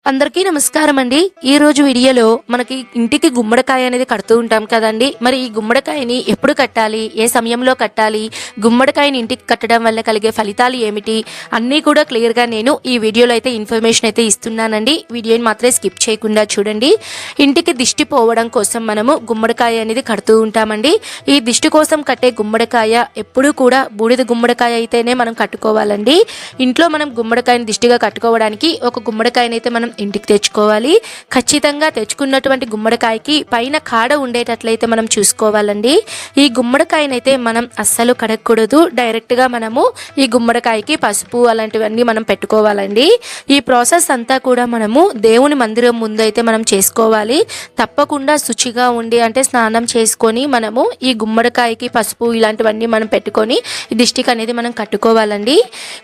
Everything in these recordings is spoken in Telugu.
అందరికీ నమస్కారం అండి. ఈ రోజు వీడియోలో మనకి ఇంటికి గుమ్మడికాయ అనేది కడుతూ ఉంటాం కదండి. మరి ఈ గుమ్మడికాయని ఎప్పుడు కట్టాలి, ఏ సమయంలో కట్టాలి, గుమ్మడికాయని ఇంటికి కట్టడం వల్ల కలిగే ఫలితాలు ఏమిటి అన్నీ కూడా క్లియర్గా నేను ఈ వీడియోలో అయితే ఇన్ఫర్మేషన్ అయితే ఇస్తున్నానండి. వీడియోని మాత్రమే స్కిప్ చేయకుండా చూడండి. ఇంటికి దిష్టి పోవడం కోసం మనము గుమ్మడికాయ అనేది కడుతూ ఉంటామండి. ఈ దిష్టి కోసం కట్టే గుమ్మడికాయ ఎప్పుడూ కూడా బూడిద గుమ్మడికాయ అయితేనే మనం కట్టుకోవాలండి. ఇంట్లో మనం గుమ్మడికాయని దిష్టిగా కట్టుకోవడానికి ఒక గుమ్మడికాయని అయితే మనం ఇంటికి తెచ్చుకోవాలి. ఖచ్చితంగా తెచ్చుకున్నటువంటి గుమ్మడికాయకి పైన కాడ ఉండేటట్లయితే మనం చూసుకోవాలండి. ఈ గుమ్మడికాయనైతే మనం అస్సలు కడగకూడదు. డైరెక్ట్గా మనము ఈ గుమ్మడికాయకి పసుపు అలాంటివన్నీ మనం పెట్టుకోవాలండి. ఈ ప్రాసెస్ అంతా కూడా మనము దేవుని మందిరం ముందు అయితే మనం చేసుకోవాలి. తప్పకుండా శుచిగా ఉండి అంటే స్నానం చేసుకొని మనము ఈ గుమ్మడికాయకి పసుపు ఇలాంటివన్నీ మనం పెట్టుకొని ఈ దిష్టికి అనేది మనం కట్టుకోవాలండి.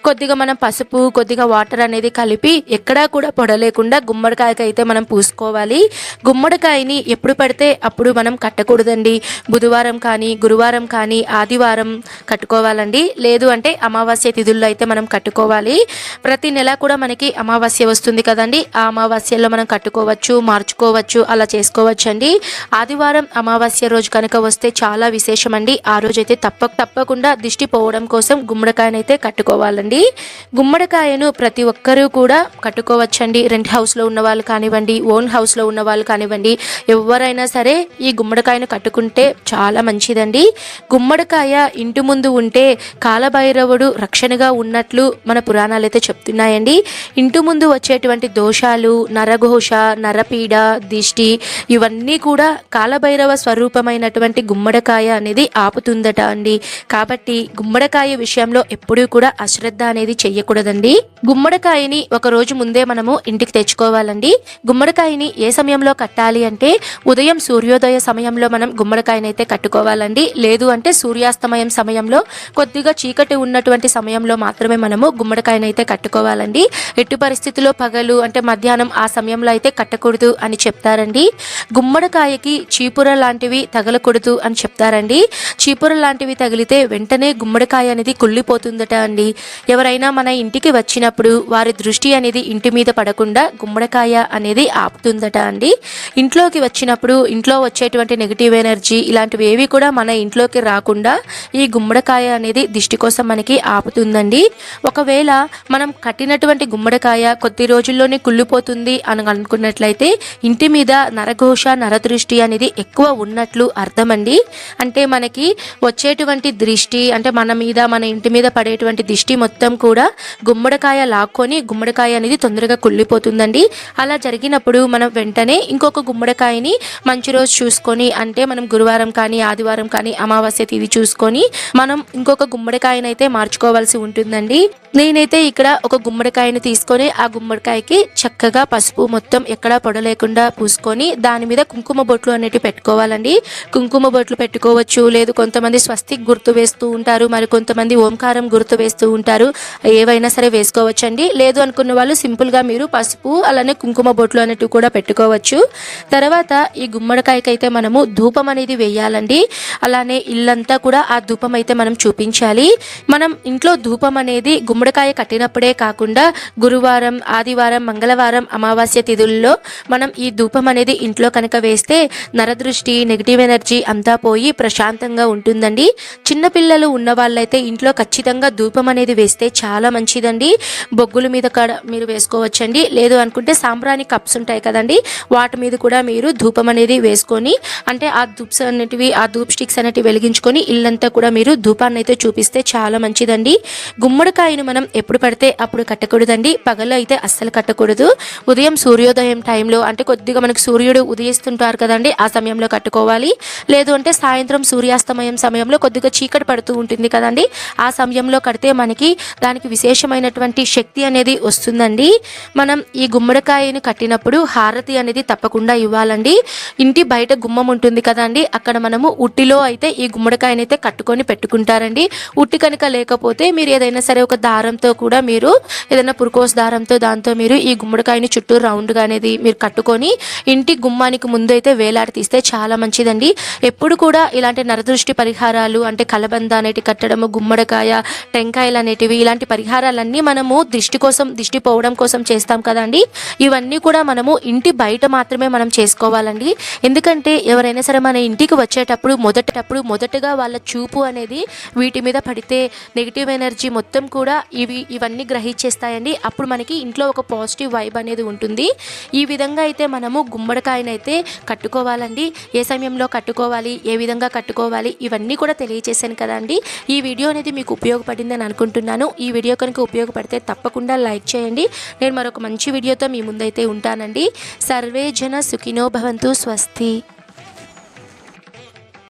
కొద్దిగా మనం పసుపు కొద్దిగా వాటర్ అనేది కలిపి ఎక్కడా కూడా పొడలేకుండా గుమ్మడికాయకి అయితే మనం పూసుకోవాలి. గుమ్మడికాయని ఎప్పుడు పడితే అప్పుడు మనం కట్టకూడదండి. బుధవారం కానీ గురువారం కానీ ఆదివారం కట్టుకోవాలండి. లేదు అంటే అమావాస్య తిథుల్లో అయితే మనం కట్టుకోవాలి. ప్రతి నెల కూడా మనకి అమావాస్య వస్తుంది కదండి. ఆ అమావాస్యలో మనం కట్టుకోవచ్చు, మార్చుకోవచ్చు, అలా చేసుకోవచ్చు అండి. ఆదివారం అమావాస్య రోజు కనుక వస్తే చాలా విశేషం అండి. ఆ రోజు అయితే తప్పకుండా దిష్టి పోవడం కోసం గుమ్మడికాయనైతే కట్టుకోవాలండి. గుమ్మడికాయను ప్రతి ఒక్కరూ కూడా కట్టుకోవచ్చండి. రెంట్ హౌస్లో ఉన్న వాళ్ళు కానివ్వండి, ఓన్ హౌస్లో ఉన్న వాళ్ళు కానివ్వండి, ఎవరైనా సరే ఈ గుమ్మడికాయను కట్టుకుంటే చాలా మంచిదండి. గుమ్మడికాయ ఇంటి ముందు ఉంటే కాలభైరవుడు రక్షణగా ఉన్నట్లు మన పురాణాలు అయితే చెప్తున్నాయండి. ఇంటి ముందు వచ్చేటువంటి దోషాలు, నరఘోష, నరపీడ, దిష్టి ఇవన్నీ కూడా కాలభైరవ స్వరూపమైనటువంటి గుమ్మడికాయ అనేది ఆపుతుందట అండి. కాబట్టి గుమ్మడికాయ విషయంలో ఎప్పుడూ కూడా అశ్రద్ధ అనేది చెయ్యకూడదండి. గుమ్మడికాయని ఒక రోజు ముందే మనము ఇంటికి తెచ్చుకోవాలండి. గుమ్మడికాయని ఏ సమయంలో కట్టాలి అంటే ఉదయం సూర్యోదయ సమయంలో మనం గుమ్మడికాయని అయితే కట్టుకోవాలండి. లేదు అంటే సూర్యాస్తమయం సమయంలో కొద్దిగా చీకటి ఉన్నటువంటి సమయంలో మాత్రమే మనము గుమ్మడికాయని అయితే కట్టుకోవాలండి. ఎట్టి పరిస్థితిలో పగలు అంటే మధ్యాహ్నం ఆ సమయంలో అయితే కట్టకూడదు అని చెప్తారండి. గుమ్మడికాయకి చీపుర లాంటివి తగలకూడదు అని చెప్తారండి. చీపుర లాంటివి తగిలితే వెంటనే గుమ్మడికాయ అనేది కుళ్ళిపోతుందట అండి. ఎవరైనా మన ఇంటికి వచ్చినప్పుడు వారి దృష్టి అనేది ఇంటి మీద పడకుండా గుమ్మడికాయ అనేది ఆపుతుందట అండి. ఇంట్లోకి వచ్చినప్పుడు ఇంట్లో వచ్చేటువంటి నెగిటివ్ ఎనర్జీ ఇలాంటివి ఏవి కూడా మన ఇంట్లోకి రాకుండా ఈ గుమ్మడికాయ అనేది దిష్టి కోసం మనకి ఆపుతుందండి. ఒకవేళ మనం కట్టినటువంటి గుమ్మడికాయ కొద్ది రోజుల్లోనే కుళ్ళిపోతుంది అని అనుకున్నట్లయితే ఇంటి మీద నరఘోష నరదృష్టి అనేది ఎక్కువ ఉన్నట్లు అర్థం అండి. అంటే మనకి వచ్చేటువంటి దృష్టి అంటే మన మీద మన ఇంటి మీద పడేటువంటి దిష్టి మొత్తం కూడా గుమ్మడికాయ లాక్కొని గుమ్మడికాయ అనేది తొందరగా కుళ్ళిపోతుందండి. అలా జరిగినప్పుడు మనం వెంటనే ఇంకొక గుమ్మడికాయని మంచి రోజు చూసుకొని అంటే మనం గురువారం కానీ ఆదివారం కానీ అమావాస్య తిథి చూసుకొని మనం ఇంకొక గుమ్మడికాయని అయితే మార్చుకోవాల్సి ఉంటుందండి. నేనైతే ఇక్కడ ఒక గుమ్మడికాయని తీసుకొని ఆ గుమ్మడికాయకి చక్కగా పసుపు మొత్తం ఎక్కడా పొడలేకుండా పూసుకొని దాని మీద కుంకుమ బొట్లు అనేటివి పెట్టుకోవాలండి. కుంకుమ బొట్లు పెట్టుకోవచ్చు, లేదు కొంతమంది స్వస్తిక్ గుర్తు వేస్తూ ఉంటారు, మరి కొంతమంది ఓంకారం గుర్తు వేస్తూ ఉంటారు. ఏవైనా సరే వేసుకోవచ్చండి. లేదు అనుకున్న వాళ్ళు సింపుల్గా మీరు పసుపు అలానే కుంకుమ బొట్లు అనేటివి కూడా పెట్టుకోవచ్చు. తర్వాత ఈ గుమ్మడికాయకి అయితే మనము ధూపం అనేది వేయాలండి. అలానే ఇల్లంతా కూడా ఆ ధూపం అయితే మనం చూపించాలి. మనం ఇంట్లో ధూపం అనేది గుమ్మడికాయ కట్టినప్పుడే కాకుండా గురువారం ఆదివారం మంగళవారం అమావాస్య తిథుల్లో మనం ఈ ధూపం అనేది ఇంట్లో కనుక వేస్తే నరదృష్టి నెగిటివ్ ఎనర్జీ అంతా పోయి ప్రశాంతంగా ఉంటుందండి. చిన్నపిల్లలు ఉన్న వాళ్ళైతే ఇంట్లో ఖచ్చితంగా ధూపం అనేది వేస్తే చాలా మంచిదండి. బొగ్గుల మీద కూడా మీరు వేసుకోవచ్చండి. లేదు అనుకుంటే సాంబ్రాణి కప్స్ ఉంటాయి కదండి, వాటి మీద కూడా మీరు ధూపం అనేది వేసుకొని అంటే ఆ ధూప్స్ అనేటివి ఆ ధూప్ స్టిక్స్ అనేటివి వెలిగించుకొని ఇల్లంతా కూడా మీరు ధూపాన్ని అయితే చూపిస్తే చాలా మంచిదండి. గుమ్మడికాయను మనం ఎప్పుడు పడితే అప్పుడు కట్టకూడదండి. పగలు అయితే అస్సలు కట్టకూడదు. ఉదయం సూర్యోదయం టైంలో అంటే కొద్దిగా మనకు సూర్యుడు ఉదయిస్తుంటారు కదండి, ఆ సమయంలో కట్టుకోవాలి. లేదు అంటే సాయంత్రం సూర్యాస్తమయం సమయంలో కొద్దిగా చీకటి పడుతూ ఉంటుంది కదండి, ఆ సమయంలో కడితే మనకి దానికి విశేషమైనటువంటి శక్తి అనేది వస్తుందండి. మనం ఈ గుమ్మడికాయను కట్టినప్పుడు హారతి అనేది తప్పకుండా ఇవ్వాలండి. ఇంటి బయట గుమ్మం ఉంటుంది కదండి, అక్కడ మనము ఉట్టిలో అయితే ఈ గుమ్మడికాయని అయితే కట్టుకొని పెట్టుకుంటారండి. ఉట్టి కనుక లేకపోతే మీరు ఏదైనా సరే ఒక దారంతో కూడా మీరు ఏదైనా పురుకోస్ దారంతో దాంతో మీరు ఈ గుమ్మడికాయని చుట్టూ రౌండ్గా అనేది మీరు కట్టుకొని ఇంటి గుమ్మానికి ముందు అయితే వేలాడి తీస్తే చాలా మంచిదండి. ఎప్పుడు కూడా ఇలాంటి నరదృష్టి పరిహారాలు అంటే కలబంద అనేటి కట్టడము, గుమ్మడికాయ, టెంకాయలు అనేటివి ఇలాంటి పరిహారాలన్నీ మనము దిష్టి పోవడం కోసం చేస్తాం కదా అండి. ఇవన్నీ కూడా మనము ఇంటి బయట మాత్రమే మనం చేసుకోవాలండి. ఎందుకంటే ఎవరైనా సరే మన ఇంటికి వచ్చేటప్పుడు మొదటగా వాళ్ళ చూపు అనేది వీటి మీద పడితే నెగిటివ్ ఎనర్జీ మొత్తం కూడా ఇవన్నీ గ్రహించేస్తాయండి. అప్పుడు మనకి ఇంట్లో ఒక పాజిటివ్ వైబ్ అనేది ఉంటుంది. ఈ విధంగా అయితే మనము గుమ్మడికాయనైతే కట్టుకోవాలండి. ఏ సమయంలో కట్టుకోవాలి, ఏ విధంగా కట్టుకోవాలి, ఇవన్నీ కూడా తెలియజేశాను కదండి. ఈ వీడియో అనేది మీకు ఉపయోగపడిందని అనుకుంటున్నాను. ఈ వీడియో కనుక ఉపయోగపడితే తప్పకుండా లైక్ చేయండి. నేను మరొక మంచి వీడియోతో మీ ముందైతే ఉంటానండి. సర్వే జన సుఖినో భవంతు. స్వస్తి.